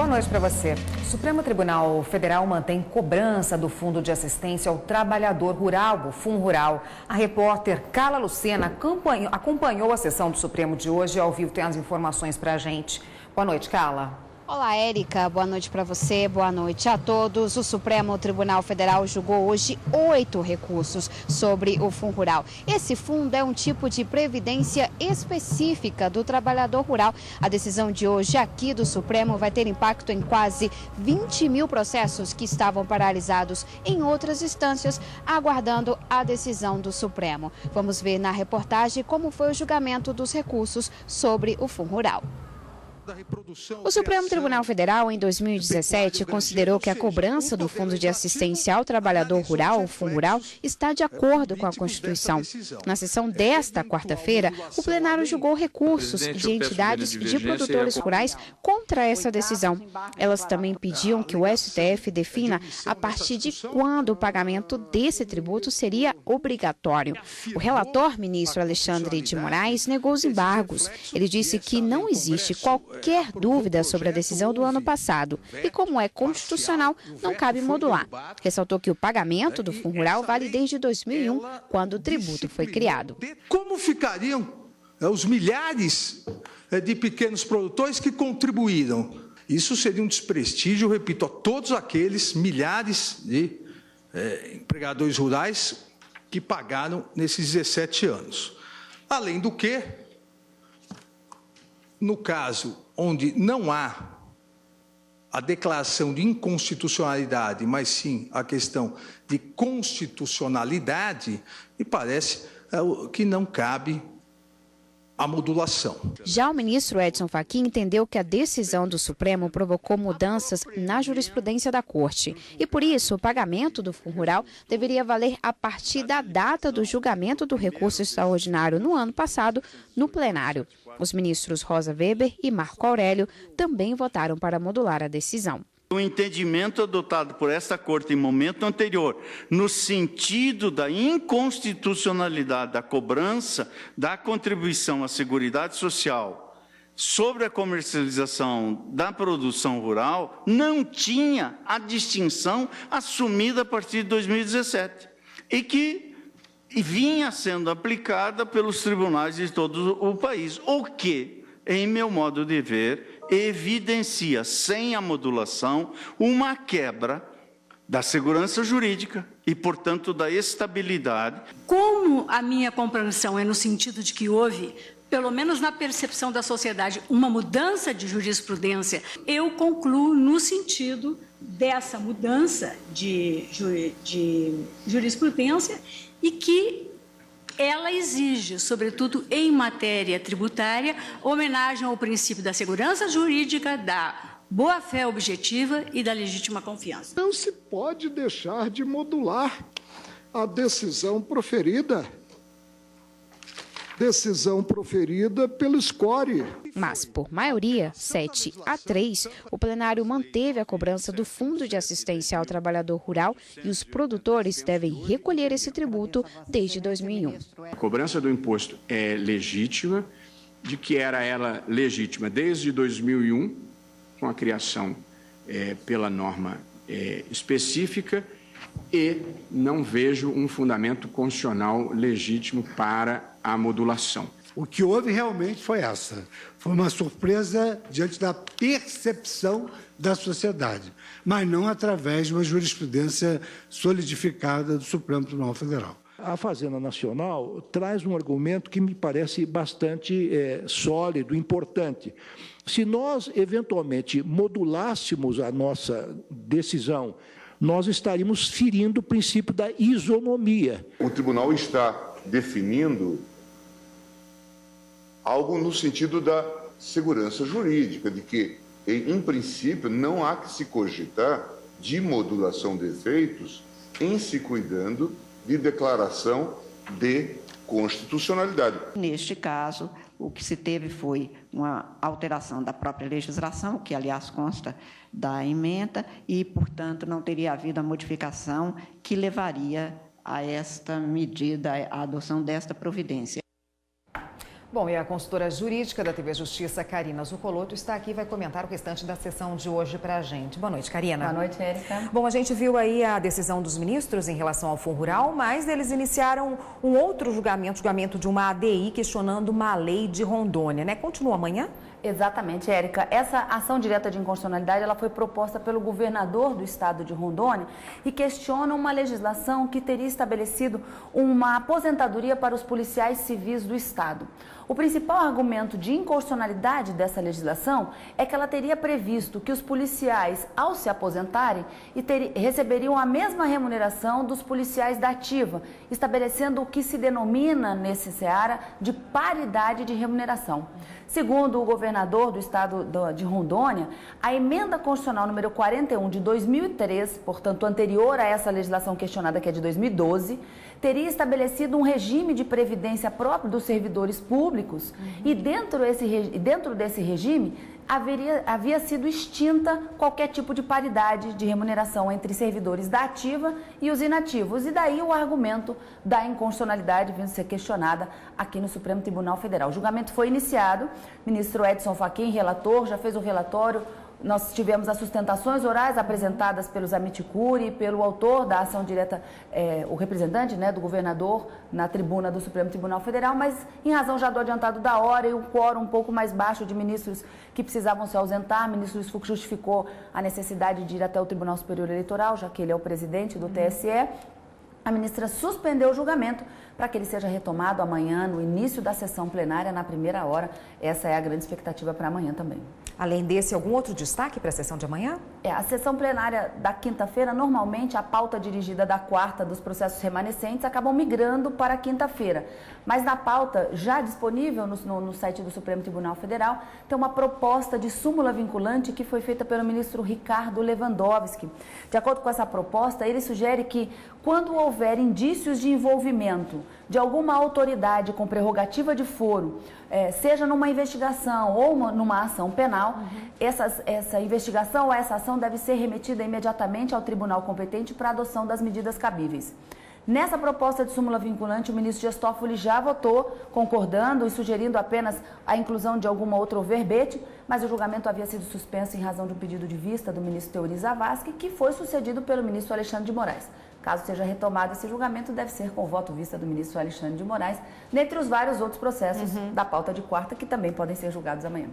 Boa noite para você. O Supremo Tribunal Federal mantém cobrança do Fundo de Assistência ao Trabalhador Rural, o FUNRURAL. A repórter Carla Lucena acompanhou a sessão do Supremo de hoje e ao vivo tem as informações para a gente. Boa noite, Carla. Olá, Érica. Boa noite para você, boa noite a todos. O Supremo Tribunal Federal julgou hoje 8 recursos sobre o FUNRURAL. Esse fundo é um tipo de previdência específica do trabalhador rural. A decisão de hoje aqui do Supremo vai ter impacto em quase 20 mil processos que estavam paralisados em outras instâncias, aguardando a decisão do Supremo. Vamos ver na reportagem como foi o julgamento dos recursos sobre o FUNRURAL. O Supremo Tribunal Federal, em 2017, considerou que a cobrança do Fundo de Assistência ao Trabalhador Rural, o FUNRURAL, está de acordo com a Constituição. Na sessão desta quarta-feira, o plenário julgou recursos de entidades de produtores rurais contra essa decisão. Elas também pediam que o STF defina a partir de quando o pagamento desse tributo seria obrigatório. O relator, ministro Alexandre de Moraes, negou os embargos. Ele disse que não existe qualquer dúvida sobre a decisão do ano passado e, como é constitucional, não cabe modular. Ressaltou que o pagamento do FUNRURAL vale desde 2001, quando o tributo foi criado. Como ficariam os milhares de pequenos produtores que contribuíram? Isso seria um desprestígio, repito, a todos aqueles milhares de empregadores rurais que pagaram nesses 17 anos. Além do que, no caso onde não há a declaração de inconstitucionalidade, mas sim a questão de constitucionalidade, me parece que não cabe a modulação. Já o ministro Edson Fachin entendeu que a decisão do Supremo provocou mudanças na jurisprudência da Corte e, por isso, o pagamento do FUNRURAL deveria valer a partir da data do julgamento do recurso extraordinário no ano passado no plenário. Os ministros Rosa Weber e Marco Aurélio também votaram para modular a decisão. O entendimento adotado por esta Corte em momento anterior, no sentido da inconstitucionalidade da cobrança da contribuição à Seguridade Social sobre a comercialização da produção rural, não tinha a distinção assumida a partir de 2017 e que vinha sendo aplicada pelos tribunais de todo o país, o que, em meu modo de ver, evidencia, sem a modulação, uma quebra da segurança jurídica e, portanto, da estabilidade. Como a minha compreensão é no sentido de que houve, pelo menos na percepção da sociedade, uma mudança de jurisprudência, eu concluo no sentido dessa mudança de jurisprudência e que ela exige, sobretudo em matéria tributária, homenagem ao princípio da segurança jurídica, da boa-fé objetiva e da legítima confiança. Não se pode deixar de modular a decisão proferida pelo SCORE. Mas, por maioria, 7-3, o plenário manteve a cobrança do Fundo de Assistência ao Trabalhador Rural e os produtores devem recolher esse tributo desde 2001. A cobrança do imposto é legítima, de que era ela legítima desde 2001, com a criação pela norma específica, e não vejo um fundamento constitucional legítimo para a modulação. O que houve realmente foi uma surpresa diante da percepção da sociedade, mas não através de uma jurisprudência solidificada do Supremo Tribunal Federal. A Fazenda Nacional traz um argumento que me parece bastante sólido, importante. Se nós, eventualmente, modulássemos a nossa decisão, nós estaríamos ferindo o princípio da isonomia. O tribunal está definindo algo no sentido da segurança jurídica, de que, em princípio, não há que se cogitar de modulação de efeitos em se cuidando de declaração de constitucionalidade. Neste caso, o que se teve foi uma alteração da própria legislação, que, aliás, consta da emenda, e, portanto, não teria havido a modificação que levaria a esta medida, a adoção desta providência. Bom, e a consultora jurídica da TV Justiça, Karina Zucolotto, está aqui e vai comentar o restante da sessão de hoje para a gente. Boa noite, Karina. Boa noite, Érica. Bom, a gente viu aí a decisão dos ministros em relação ao Fundo Rural, mas eles iniciaram um outro julgamento de uma ADI questionando uma lei de Rondônia, né? Continua amanhã? Exatamente, Érica. Essa ação direta de inconstitucionalidade ela foi proposta pelo governador do estado de Rondônia e questiona uma legislação que teria estabelecido uma aposentadoria para os policiais civis do estado. O principal argumento de inconstitucionalidade dessa legislação é que ela teria previsto que os policiais, ao se aposentarem, receberiam a mesma remuneração dos policiais da ativa, estabelecendo o que se denomina nesse seara de paridade de remuneração. Segundo o governador do estado de Rondônia, a emenda constitucional número 41 de 2003, portanto anterior a essa legislação questionada que é de 2012, teria estabelecido um regime de previdência próprio dos servidores públicos e dentro desse regime havia sido extinta qualquer tipo de paridade de remuneração entre servidores da ativa e os inativos. E daí o argumento da inconstitucionalidade vindo ser questionada aqui no Supremo Tribunal Federal. O julgamento foi iniciado, o ministro Edson Fachin, relator, já fez o relatório. Nós tivemos as sustentações orais apresentadas pelos amici curiae, pelo autor da ação direta, o representante do governador na tribuna do Supremo Tribunal Federal, mas em razão já do adiantado da hora e o quórum um pouco mais baixo de ministros que precisavam se ausentar, o ministro Luiz Fux justificou a necessidade de ir até o Tribunal Superior Eleitoral, já que ele é o presidente do TSE. A ministra suspendeu o julgamento para que ele seja retomado amanhã, no início da sessão plenária, na primeira hora. Essa é a grande expectativa para amanhã também. Além desse, algum outro destaque para a sessão de amanhã? A sessão plenária da quinta-feira, normalmente a pauta dirigida da quarta dos processos remanescentes acabam migrando para a quinta-feira. Mas na pauta já disponível no site do Supremo Tribunal Federal, tem uma proposta de súmula vinculante que foi feita pelo ministro Ricardo Lewandowski. De acordo com essa proposta, ele sugere que quando houver indícios de envolvimento de alguma autoridade com prerrogativa de foro, seja numa investigação ou numa ação penal, essa investigação ou essa ação deve ser remetida imediatamente ao tribunal competente para adoção das medidas cabíveis. Nessa proposta de súmula vinculante, o ministro Dias Toffoli já votou, concordando e sugerindo apenas a inclusão de alguma outra verbete, mas o julgamento havia sido suspenso em razão de um pedido de vista do ministro Teori Zavascki, que foi sucedido pelo ministro Alexandre de Moraes. Caso seja retomado esse julgamento, deve ser com voto vista do ministro Alexandre de Moraes, dentre os vários outros processos da pauta de quarta, que também podem ser julgados amanhã.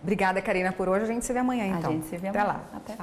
Obrigada, Karina, por hoje. A gente se vê amanhã, então. A gente se vê amanhã. Até lá. Até.